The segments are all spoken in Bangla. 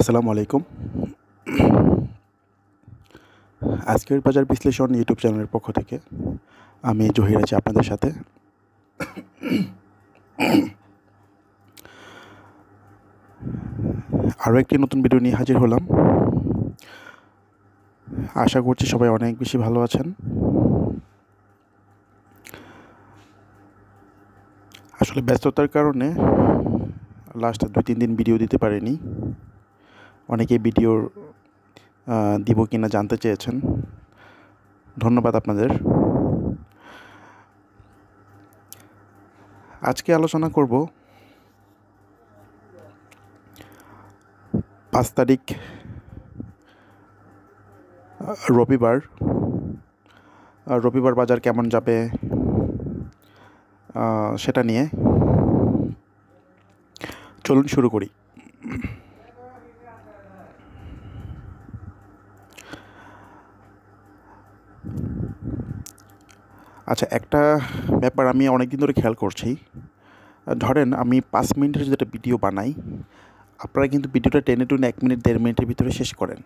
আসসালামু আলাইকুম। আজকের বাজার বিশ্লেষণ ইউটিউব চ্যানেলের পক্ষ থেকে আমি জহির আছি আপনাদের সাথে। আরও একটি নতুন ভিডিও নিয়ে হাজির হলাম। আশা করছি সবাই অনেক বেশি ভালো আছেন। আসলে ব্যস্ততার কারণে লাস্ট 2-3 দিন ভিডিও দিতে পারিনি। অনেকেই ভিডিওর দিব কিনা জানতে চেয়েছেন, ধন্যবাদ আপনাদের। আজকে আলোচনা করব 5 তারিখ রবিবার বাজার কেমন যাবে সেটা নিয়ে। চলুন শুরু করি। আচ্ছা, একটা ব্যাপার আমি অনেক দিন ধরে খেয়াল করছি। ধরেন আমি 5 মিনিটের যেটা ভিডিও বানাই, আপনারা কিন্তু ভিডিওটা টেনে টুনে 1 মিনিট 1.5 মিনিটের ভিতরে শেষ করেন,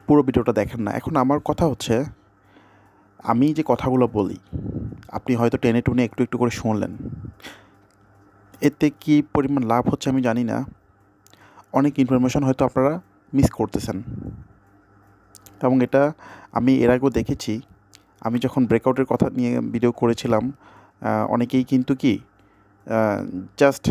পুরো ভিডিওটা দেখেন না। এখন আমার কথা হচ্ছে, আমি যে কথাগুলো বলি আপনি হয়তো টেনে টুনে একটু একটু করে শুনলেন, এতে কী পরিমাণ লাভ হচ্ছে আমি জানি না। অনেক ইনফরমেশন হয়তো আপনারা মিস করতেছেন, এবং এটা আমি এর আগেও দেখেছি। আমি যখন ব্রেকআউটের কথা নিয়ে ভিডিও করেছিলাম, অনেকেই কিন্তু জাস্ট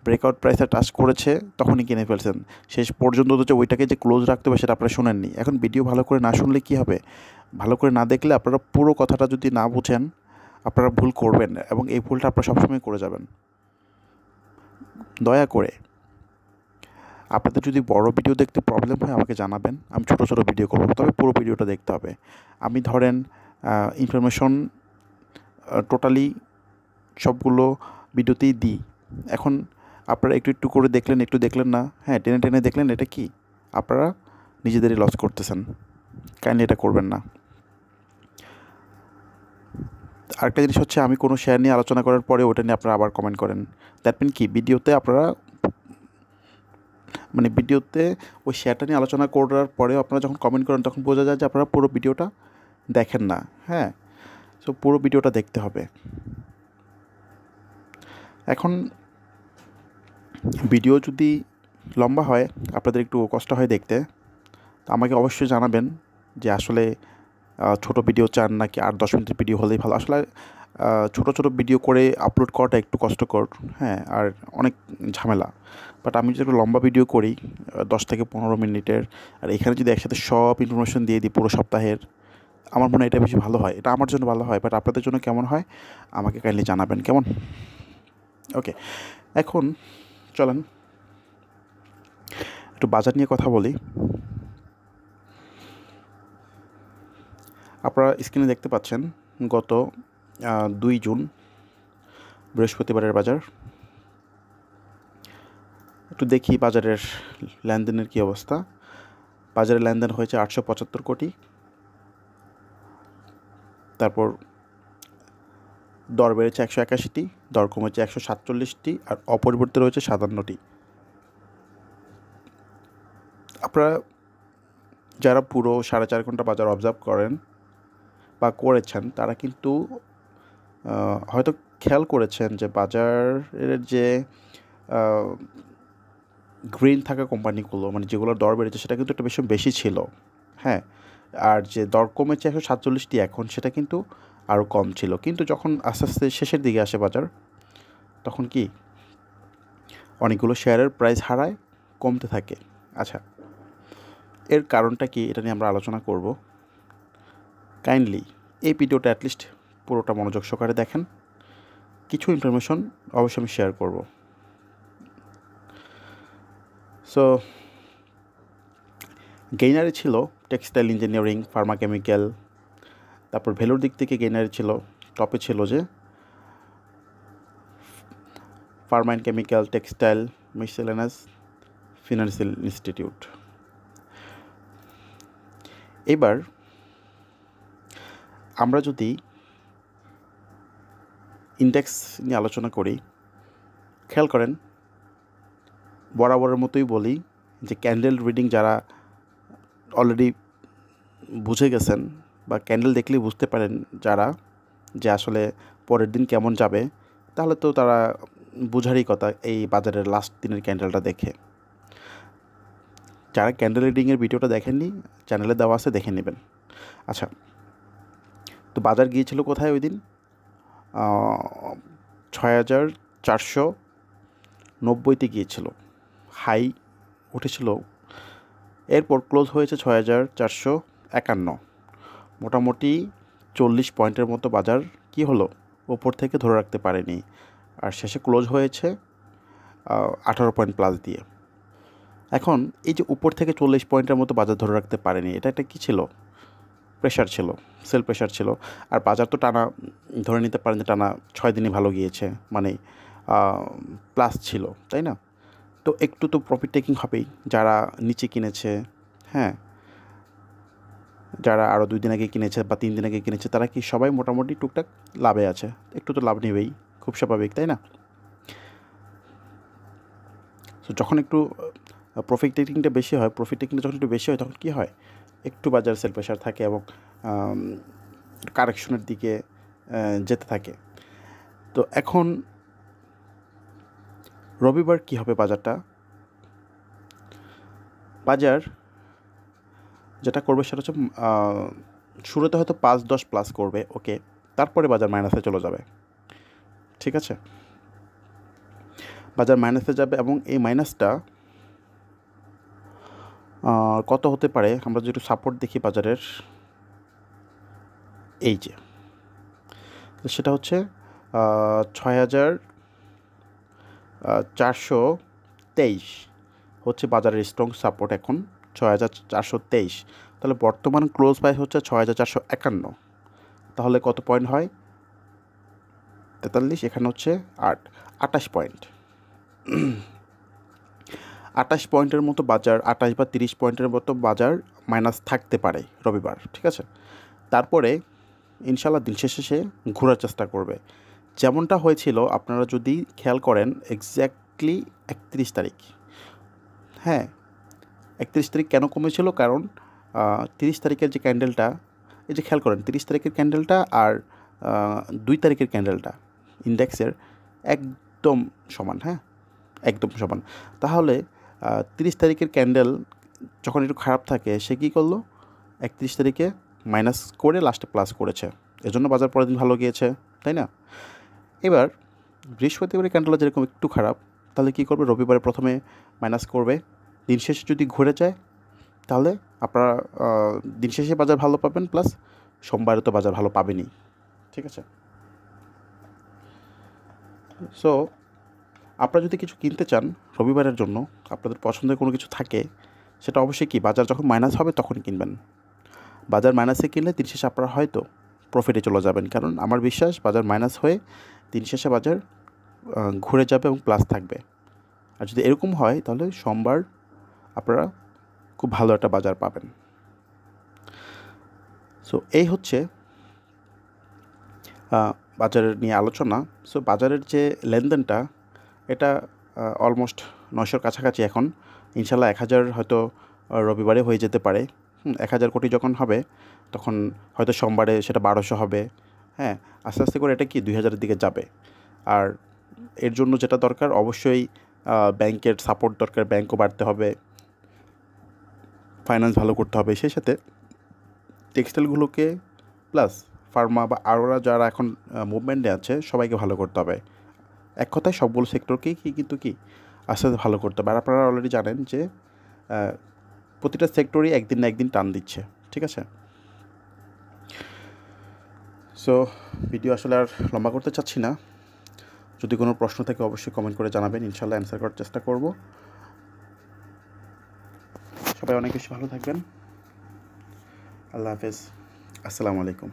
ব্রেকআউট প্রাইসে টাচ করেছে তখনই কিনে ফেলছেন। শেষ পর্যন্ত যে ওইটাকে যে ক্লোজ রাখতে হবে সেটা আপনারা শোনেননি। এখন ভিডিও ভালো করে না শুনলে কী হবে? ভালো করে না দেখলে আপনারা পুরো কথাটা যদি না বুঝেন, আপনারা ভুল করবেন, এবং এই ভুলটা আপনারা সবসময় করে যাবেন। দয়া করে আপনাদের যদি বড় ভিডিও দেখতে প্রবলেম হয় আমাকে জানাবেন, আমি ছোটো ছোটো ভিডিও করব, তবে পুরো ভিডিওটা দেখতে হবে। আমি ধরেন ইনফরমেশন টোটালি সবগুলো ভিডিওতেই দিই। এখন আপনারা একটু একটু করে দেখলেন, একটু দেখলেন না, হ্যাঁ টেনে টেনে দেখলেন, এটা কি আপনারা নিজেদেরই লস করতেছেন। কাইন্ডলি এটা করবেন না। আরেকটা জিনিস হচ্ছে, আমি কোনো শেয়ার নিয়ে আলোচনা করার পরে ওটা নিয়ে আপনারা আবার কমেন্ট করেন। দ্যাট মিন কি, ভিডিওতে আপনারা ভিডিওতে ওই শেয়ারটা নিয়ে আলোচনা করার পরেও আপনারা যখন কমেন্ট করেন তখন বোঝা যায় যে আপনারা পুরো ভিডিওটা দেখেন না। হ্যাঁ, সো পুরো ভিডিওটা দেখতে হবে। এখন ভিডিও যদি লম্বা হয়, আপনাদের একটু কষ্ট হয় দেখতে, তো আমাকে অবশ্যই জানাবেন যে আসলে ছোট ভিডিও চান নাকি 8-10 মিনিটের ভিডিও হলেই ভালো। আসলে ছোটো ছোটো ভিডিও করে আপলোড করাটা একটু কষ্টকর, হ্যাঁ, আর অনেক ঝামেলা। বাট আমি যদি একটু লম্বা ভিডিও করি 10 থেকে 15 মিনিটের, আর এখানে যদি একসাথে সব ইনফরমেশন দিয়ে দিই পুরো সপ্তাহের, আমার মনে হয় এটা বেশি ভালো হয়। এটা আমার জন্য ভালো হয়, বাট আপনাদের জন্য কেমন হয় আমাকে কাইন্ডলি জানাবেন, কেমন? ওকে, এখন চলেন একটু বাজার নিয়ে কথা বলি। আপনারা স্ক্রিনে দেখতে পাচ্ছেন গত 2 জুন বৃহস্পতিবারের বাজার। একটু দেখি বাজারের লেনদেনের কী অবস্থা। বাজারে লেনদেন হয়েছে 875 কোটি। তারপর দর বেড়েছে 181টি, দর কমেছে 147টি, আর অপরিবর্তিত রয়েছে 57টি। আপনারা যারা পুরো 4.5 ঘন্টা বাজার অবজার্ভ করেন বা করেছেন, তারা কিন্তু হয়তো খেয়াল করেছেন যে বাজারের যে গ্রিন থাকা কোম্পানিগুলো, যেগুলোর দর বেড়েছে সেটা কিন্তু একটা বেশি ছিল, হ্যাঁ। আর যে দর কমেছে 147টি এখন, সেটা কিন্তু আরও কম ছিল। কিন্তু যখন আস্তে আস্তে শেষের দিকে আসে বাজার, তখন কি অনেকগুলো শেয়ারের প্রাইস হারায়, কমতে থাকে। আচ্ছা, এর কারণটা কি, এটা নিয়ে আমরা আলোচনা করব। কাইন্ডলি এই ভিডিওটা অ্যাটলিস্ট পুরোটা মনোযোগ সহকারে দেখেন। কিছু ইনফরমেশন অবশ্যই আমি শেয়ার করব। সো গেইনারে ছিল টেক্সটাইল, ইঞ্জিনিয়ারিং, ফার্মা কেমিক্যাল। তারপর ভ্যালুর দিক থেকে গেইনারে ছিল, টপে ছিল যে pharma and chemical, textile, miscellaneous, financial institute. এবার আমরা যদি ইন্ডেক্স নিয়ে আলোচনা করি, খেয়াল করেন বরাবরের মতোই বলি যে ক্যান্ডেল রিডিং যারা অলরেডি বুঝে গেছেন বা ক্যান্ডেল দেখলেই বুঝতে পারেন যারা যে আসলে পরের দিন কেমন যাবে, তাহলে তো তারা বুঝারই কথা এই বাজারের লাস্ট দিনের ক্যান্ডেলটা দেখে। যারা ক্যান্ডেল রিডিংয়ের ভিডিওটা দেখেননি, চ্যানেলে দেওয়া আছে, দেখে নেবেন। আচ্ছা, তো বাজার গিয়েছিল কোথায় ওই দিন? 6490 গিয়েছিল, হাই উঠেছিল। এরপর ক্লোজ হয়েছে 6451, মোটামুটি 40 পয়েন্টের মতো বাজার কি হলো, ওপর থেকে ধরে রাখতে পারেনি, আর শেষে ক্লোজ হয়েছে 18 পয়েন্ট প্লাস দিয়ে। এখন এই যে উপর থেকে 40 পয়েন্টের মতো বাজার ধরে রাখতে পারেনি, এটা একটা কী ছিল? প্রেশার ছিল, সেল প্রেশার ছিল। আর বাজার তো টানা ধরে নিতে পারেন যে টানা 6 দিনই ভালো গিয়েছে, মানে প্লাস ছিল, তাই না? তো একটু তো প্রফিট টেকিং হবেই। যারা নিচে কিনেছে, হ্যাঁ, যারা আরও 2 দিন আগে কিনেছে বা 3 দিন আগে কিনেছে, তারা কি সবাই মোটামুটি টুকটাক লাভে আছে, একটু তো লাভ নেবেই, খুব স্বাভাবিক, তাই না? তো যখন একটু প্রফিট টেকিংটা বেশি হয়, যখন একটু বেশি হয়, তখন কী হয়, একটু বাজার সেল প্রেশার থাকে এবং কারেকশনের দিকে যেতে থাকে। তো এখন রবিবার কী হবে বাজারটা? বাজার যেটা করবে সেটা হচ্ছে শুরুতে হয়তো 5-10 প্লাস করবে, ওকে, তারপরে বাজার মাইনাসে চলে যাবে, ঠিক আছে? বাজার মাইনাসে যাবে এবং এই মাইনাসটা কত হতে পারে? আমরা যেটু সাপোর্ট দেখি বাজারের, এই যে সেটা হচ্ছে 6423 হচ্ছে বাজারের স্ট্রং সাপোর্ট এখন, 6423। তাহলে বর্তমান ক্লোজ প্রাইস হচ্ছে 6451। তাহলে কত পয়েন্ট হয়? 43, এখানে হচ্ছে 28 পয়েন্ট। 28 পয়েন্টের মতো বাজার, 28 বা 30 পয়েন্টের মতো বাজার মাইনাস থাকতে পারে রবিবার, ঠিক আছে? তারপরে ইনশাল্লাহ দিন শেষে সে ঘোরার চেষ্টা করবে, যেমনটা হয়েছিল আপনারা যদি খেয়াল করেন এক্স্যাক্টলি 31 তারিখ। হ্যাঁ, 31 তারিখ কেন কমেছিল? কারণ 30 তারিখের যে ক্যান্ডেলটা, এই যে খেয়াল করেন 30 তারিখের ক্যান্ডেলটা আর 2 তারিখের ক্যান্ডেলটা ইন্ডেক্সের একদম সমান, হ্যাঁ, একদম সমান। তাহলে 30 তারিখের ক্যান্ডেল যখন একটু খারাপ থাকে, সে কী করলো? 31 তারিখে মাইনাস করে লাস্টে প্লাস করেছে, এজন্য বাজার পরের দিন ভালো গিয়েছে, তাই না? এবার বৃহস্পতিবারের ক্যান্ডেলটা যেরকম একটু খারাপ, তাহলে কী করবে? রবিবারে প্রথমে মাইনাস করবে, দিন শেষে যদি ঘুরে যায়, তাহলে আপনারা দিন শেষে বাজার ভালো পাবেন, প্লাস সোমবারে তো বাজার ভালো পাবেনই, ঠিক আছে? সো আপনারা যদি কিছু কিনতে চান রবিবারের জন্য, আপনাদের পছন্দের কোনো কিছু থাকে, সেটা অবশ্যই কি বাজার যখন মাইনাস হবে তখন কিনবেন। বাজার মাইনাসে কিনলে দিন শেষে আপনারা হয়তো প্রফিটে চলে যাবেন, কারণ আমার বিশ্বাস বাজার মাইনাস হয়ে দিন শেষে বাজার ঘুরে যাবে এবং প্লাস থাকবে। আর যদি এরকম হয়, তাহলে সোমবার আপনারা খুব ভালো একটা বাজার পাবেন। সো এই হচ্ছে বাজারের নিয়ে আলোচনা। সো বাজারের যে লেনদেনটা, এটা অলমোস্ট 900-র কাছাকাছি এখন। ইনশাল্লাহ 1000 হয়তো রবিবারে হয়ে যেতে পারে। 1000 কোটি যখন হবে, তখন হয়তো সোমবারে সেটা 1200 হবে। হ্যাঁ, আস্তে আস্তে করে এটা কি 2000-এর দিকে যাবে। আর এর জন্য যেটা দরকার, অবশ্যই ব্যাংকের সাপোর্ট দরকার, ব্যাংকও বাড়তে হবে, ফাইন্যান্স ভালো করতে হবে, সেই সাথে টেক্সটাইলগুলোকে প্লাস ফার্মা বা আরোরা যারা এখন মুভমেন্টে আছে, সবাইকে ভালো করতে হবে। এক কথায় সবগুলো সেক্টরকেই কিন্তু আস্তে আস্তে ভালো করতে হবে। আর আপনারা অলরেডি জানেন যে প্রতিটা সেক্টরই একদিন না একদিন টান দিচ্ছে, ঠিক আছে? সো ভিডিও আসলে আর লম্বা করতে চাচ্ছি না। যদি কোনো প্রশ্ন থাকে অবশ্যই কমেন্ট করে জানাবেন, ইনশাল্লাহ অ্যান্সার করার চেষ্টা করব। সবাই অনেক বেশি ভালো থাকবেন। আল্লাহ হাফেজ, আসসালামু আলাইকুম।